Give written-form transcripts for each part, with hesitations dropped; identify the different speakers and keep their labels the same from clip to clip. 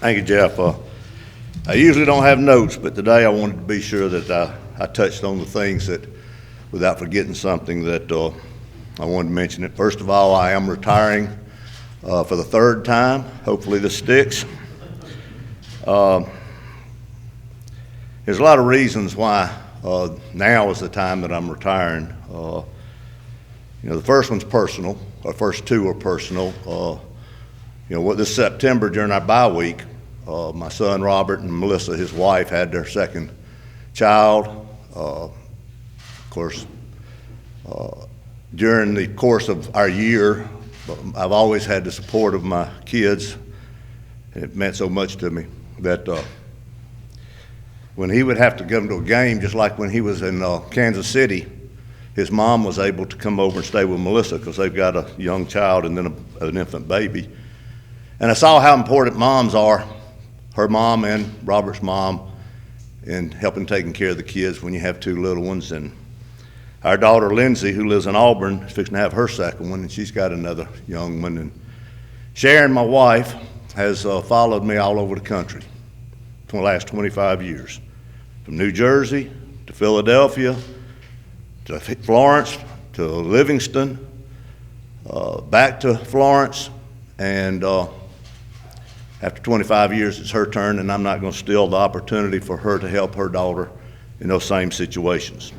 Speaker 1: Thank you, Jeff. I usually don't have notes, but today I wanted to be sure that I touched on the things that, without forgetting something, that I wanted to mention it. First of all, I am retiring for the third time. Hopefully this sticks. There's a lot of reasons why now is the time that I'm retiring. The first one's personal. Our first two are personal. This September during our bye week, my son Robert and Melissa, his wife, had their second child. Of course, during the course of our year, I've always had the support of my kids, and it meant so much to me that when he would have to come to a game, just like when he was in Kansas City, his mom was able to come over and stay with Melissa because they've got a young child and then an infant baby. And I saw how important moms are, her mom and Robert's mom, in helping taking care of the kids when you have two little ones. And our daughter Lindsay, who lives in Auburn, is fixing to have her second one, and she's got another young one. And Sharon, my wife, has followed me all over the country for the last 25 years, from New Jersey to Philadelphia to Florence to Livingston, back to Florence, and after 25 years, it's her turn, and I'm not going to steal the opportunity for her to help her daughter in those same situations.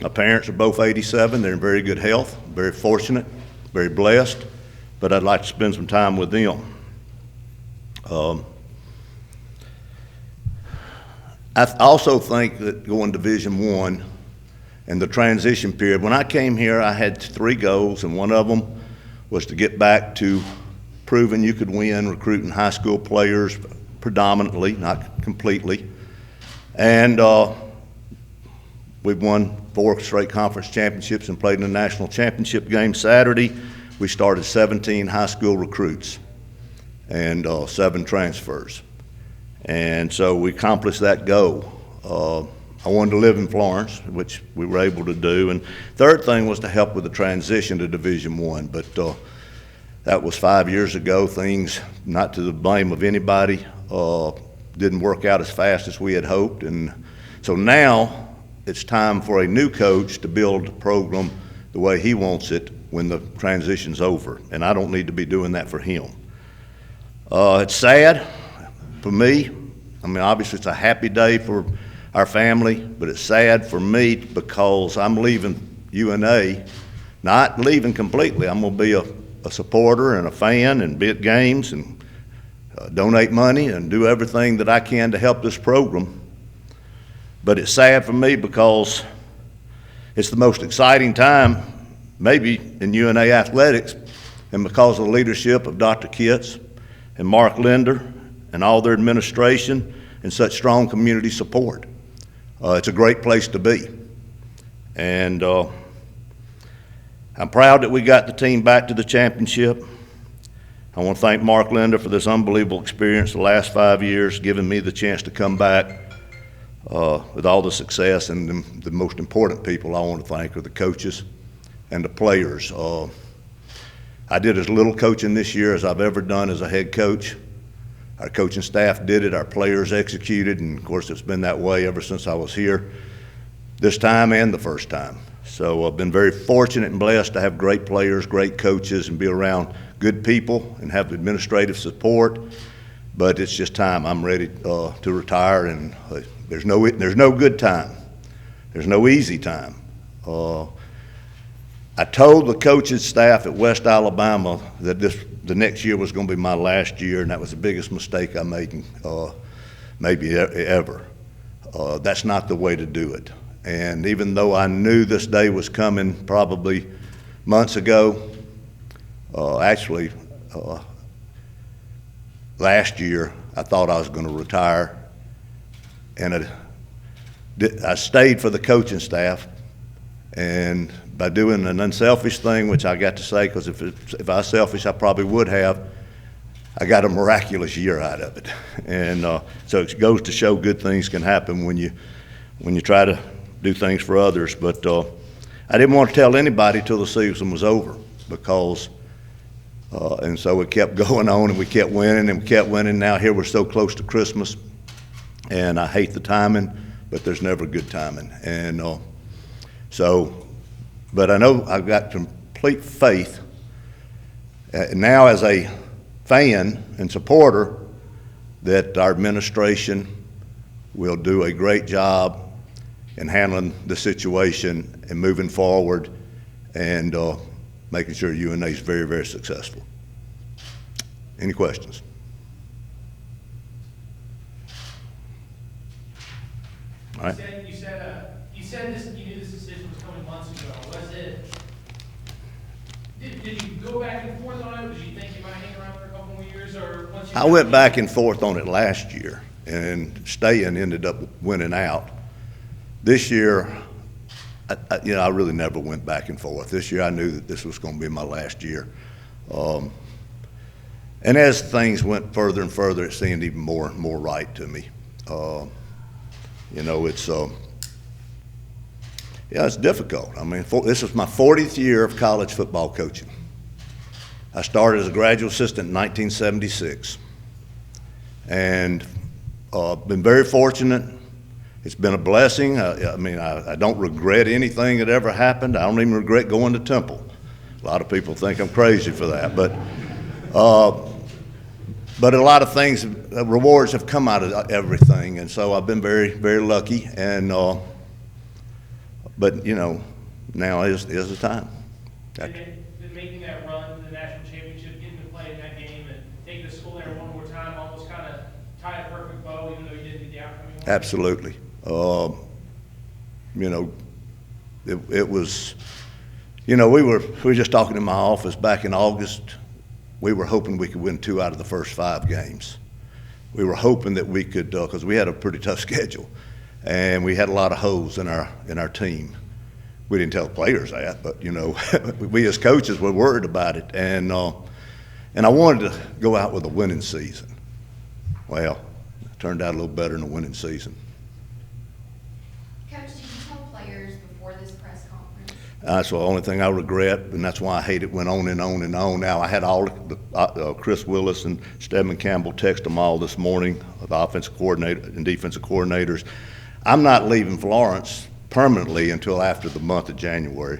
Speaker 1: My parents are both 87. They're in very good health, very fortunate, very blessed, but I'd like to spend some time with them. I also think that going Division I and the transition period, when I came here, I had three goals, and one of them was to get back to proving you could win, recruiting high school players predominantly, not completely. And we've won 4 straight conference championships and played in the national championship game Saturday. We started 17 high school recruits and 7 transfers. And so we accomplished that goal. I wanted to live in Florence, which we were able to do. And third thing was to help with the transition to Division I. But that was 5 years ago. Things, not to the blame of anybody, didn't work out as fast as we had hoped. And so now it's time for a new coach to build a program the way he wants it when the transition's over. And I don't need to be doing that for him. It's sad for me. I mean, obviously it's a happy day for our family, but it's sad for me because I'm leaving UNA, not leaving completely. I'm going to be a supporter and a fan and be at games and donate money and do everything that I can to help this program. But it's sad for me because it's the most exciting time maybe in UNA athletics, and because of the leadership of Dr. Kitts and Mark Linder and all their administration and such strong community support. It's a great place to be. And I'm proud that we got the team back to the championship. I want to thank Mark Linder for this unbelievable experience the last 5 years, giving me the chance to come back with all the success. And the most important people I want to thank are the coaches and the players. I did as little coaching this year as I've ever done as a head coach. Our coaching staff did it, our players executed, and of course it's been that way ever since I was here, this time and the first time. So I've been very fortunate and blessed to have great players, great coaches, and be around good people and have administrative support. But it's just time. I'm ready to retire, and there's no good time. There's no easy time. I told the coaching staff at West Alabama that the next year was going to be my last year, and that was the biggest mistake I made maybe ever. That's not the way to do it. And even though I knew this day was coming probably months ago, last year I thought I was going to retire, and I stayed for the coaching staff, and by doing an unselfish thing, which I got to say, because if I was selfish, I probably would have, I got a miraculous year out of it. And so it goes to show good things can happen when you try to do things for others. But I didn't want to tell anybody till the season was over, because and so it kept going on, and we kept winning and we kept winning. Now here we're so close to Christmas, and I hate the timing, but there's never good timing. And but I know I've got complete faith now as a fan and supporter that our administration will do a great job in handling the situation and moving forward and making sure UNA is very, very successful. Any questions? All right.
Speaker 2: You said this. You knew this decision was coming months ago. Was it? Did you go back and forth on it? Did you think you might hang around for a couple more years, or once you?
Speaker 1: I went back and forth on it last year, and staying ended up winning out. This year, I really never went back and forth. This year, I knew that this was going to be my last year. And as things went further and further, it seemed even more and more right to me. It's difficult. I mean, this is my 40th year of college football coaching. I started as a graduate assistant in 1976, and been very fortunate. It's been a blessing. I don't regret anything that ever happened. I don't even regret going to Temple. A lot of people think I'm crazy for that, but a lot of things, rewards have come out of everything, and so I've been very, very lucky. And but now is the time.
Speaker 2: Making that run to the national championship, getting to play in that game, and taking the school there one more time, almost kind of tie a perfect bow, even though you didn't get the outcome you wanted.
Speaker 1: Absolutely. It was. We were just talking in my office back in August. We were hoping we could win 2 out of the first 5 games. We were hoping that we could, because we had a pretty tough schedule, and we had a lot of holes in our team. We didn't tell the players that, but we as coaches were worried about it, and I wanted to go out with a winning season. Well, it turned out a little better than a winning season.
Speaker 3: Coach, did you tell players before this press conference?
Speaker 1: That's the only thing I regret, and that's why I hate it went on and on and on. Now, I had all Chris Willis and Stedman Campbell text them all this morning, the offensive coordinator and defensive coordinators. I'm not leaving Florence permanently until after the month of January,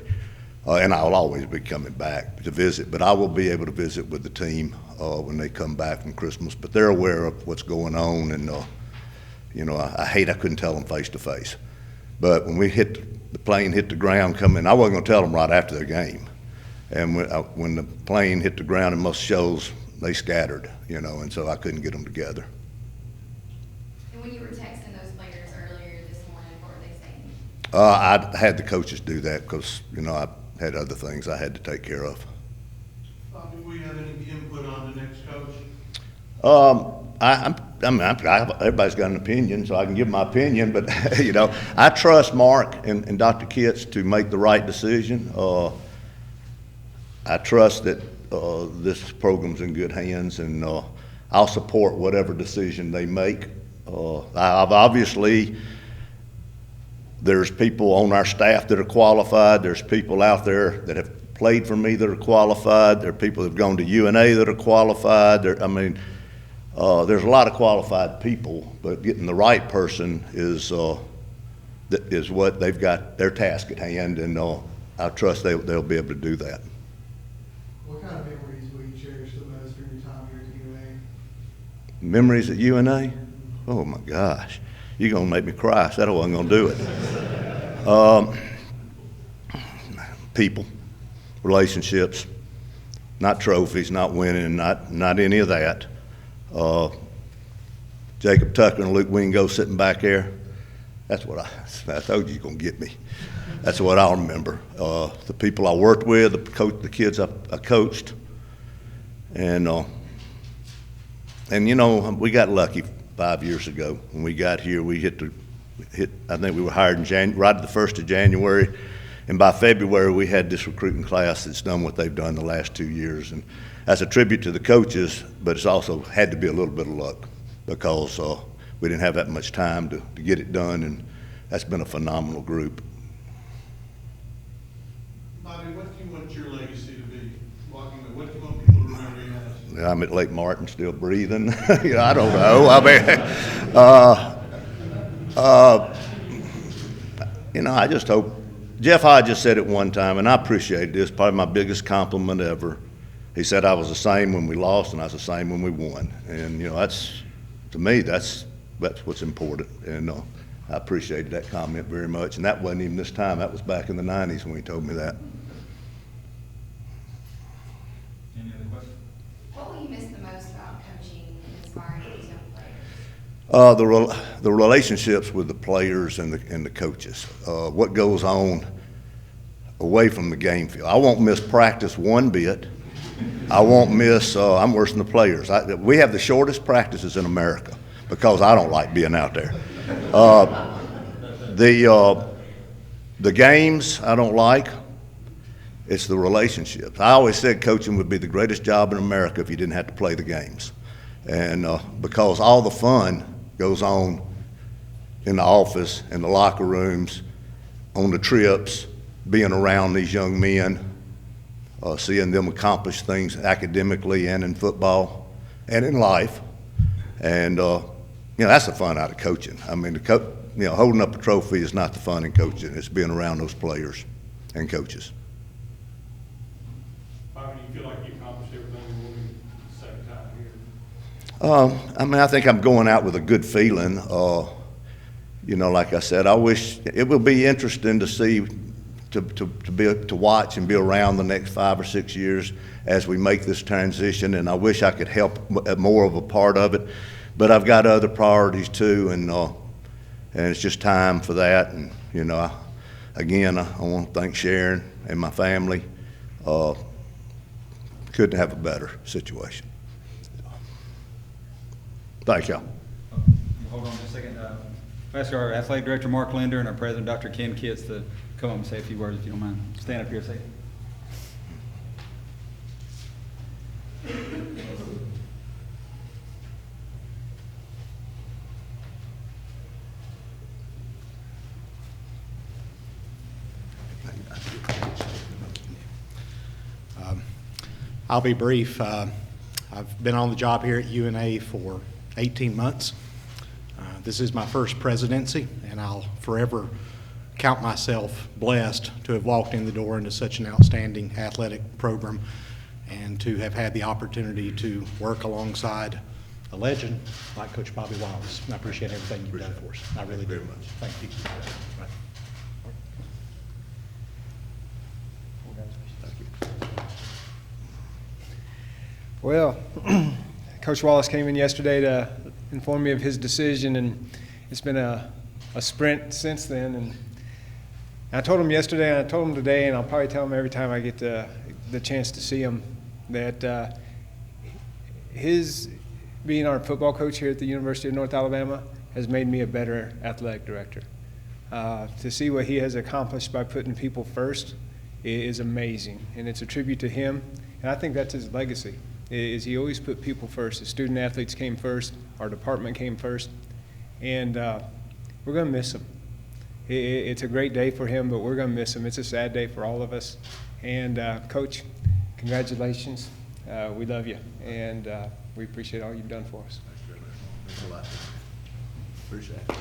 Speaker 1: and I'll always be coming back to visit, but I will be able to visit with the team when they come back from Christmas. But they're aware of what's going on, and I hate I couldn't tell them face to face. But when the plane hit the ground coming, I wasn't going to tell them right after their game. And when the plane hit the ground in most shows, they scattered, and so I couldn't get them together.
Speaker 3: And when you were texting those players earlier this morning, what were they saying?
Speaker 1: I had the coaches do that because, I had other things I had to take care of.
Speaker 4: Do we have any input on the next coach?
Speaker 1: Everybody's got an opinion, so I can give my opinion, but, I trust Mark and Dr. Kitts to make the right decision. I trust that this program's in good hands, and I'll support whatever decision they make. Obviously, there's people on our staff that are qualified. There's people out there that have played for me that are qualified. There are people that have gone to UNA that are qualified. There's a lot of qualified people, but getting the right person is what they've got their task at hand, and I trust they'll be able to do that.
Speaker 4: What kind of memories will you cherish the most during your time here at UNA?
Speaker 1: Memories at UNA? Oh my gosh, you're gonna make me cry. So I wasn't gonna do it. People, relationships, not trophies, not winning, not any of that. Jacob Tucker and Luke Wingo sitting back there. That's what I told you you're gonna get me. That's what I'll remember. The people I worked with, the kids I coached, and we got lucky 5 years ago when we got here. We hit. I think we were hired in right at the 1st of January, and by February we had this recruiting class that's done what they've done the last 2 years, and that's a tribute to the coaches, but it's also had to be a little bit of luck because we didn't have that much time to get it done, that's been a phenomenal group.
Speaker 5: Bobby, what do you want your legacy to be? What do you want people to remember you as?
Speaker 1: I'm at Lake Martin still breathing. I don't know. I just hope, Jeff Hodges said it one time, and I appreciate this, probably my biggest compliment ever. He said I was the same when we lost and I was the same when we won. And, to me, that's what's important. And I appreciated that comment very much. And that wasn't even this time. That was back in the 90s when he told me that.
Speaker 6: Any other questions?
Speaker 3: What will you miss the most about coaching and inspiring these young players?
Speaker 1: The relationships with the players and the coaches. What goes on away from the game field. I won't miss practice one bit. I won't miss, I'm worse than the players. We have the shortest practices in America because I don't like being out there. The games I don't like. It's the relationships. I always said coaching would be the greatest job in America if you didn't have to play the games. And because all the fun goes on in the office, in the locker rooms, on the trips, being around these young men, seeing them accomplish things academically and in football and in life. And, that's the fun out of coaching. I mean, holding up a trophy is not the fun in coaching. It's being around those players and coaches.
Speaker 5: Bobby, do you feel like you accomplished everything you wanted the second time here?
Speaker 1: I think I'm going out with a good feeling. Like I said, I wish it would be interesting to see, to watch and be around the next 5 or 6 years as we make this transition. And I wish I could help more of a part of it, but I've got other priorities too, and it's just time for that. And again, I want to thank Sharon and my family. Couldn't have a better situation. Thank y'all.
Speaker 6: Hold on just a second. Ask our athletic director, Mark Linder, and our president, Dr. Ken Kitts, to come up and say a few words, if you don't mind. Stand up here a second.
Speaker 7: I'll be brief. I've been on the job here at UNA for 18 months. This is my first presidency, and I'll forever count myself blessed to have walked in the door into such an outstanding athletic program and to have had the opportunity to work alongside a legend like Coach Bobby Wallace. I appreciate everything you've done for us. I really do.
Speaker 1: Very much.
Speaker 7: Thank you. Right.
Speaker 8: Well, Coach Wallace came in yesterday to inform me of his decision, and it's been a sprint since then. And I told him yesterday, and I told him today, and I'll probably tell him every time I get the chance to see him, that his being our football coach here at the University of North Alabama has made me a better athletic director. To see what he has accomplished by putting people first is amazing, and it's a tribute to him, and I think that's his legacy. Is he always put people first. The student athletes came first, our department came first, and we're going to miss him. It's a great day for him, but we're going to miss him. It's a sad day for all of us. And Coach, congratulations. We love you, and we appreciate all you've done for us.
Speaker 1: Thanks a lot. Appreciate it.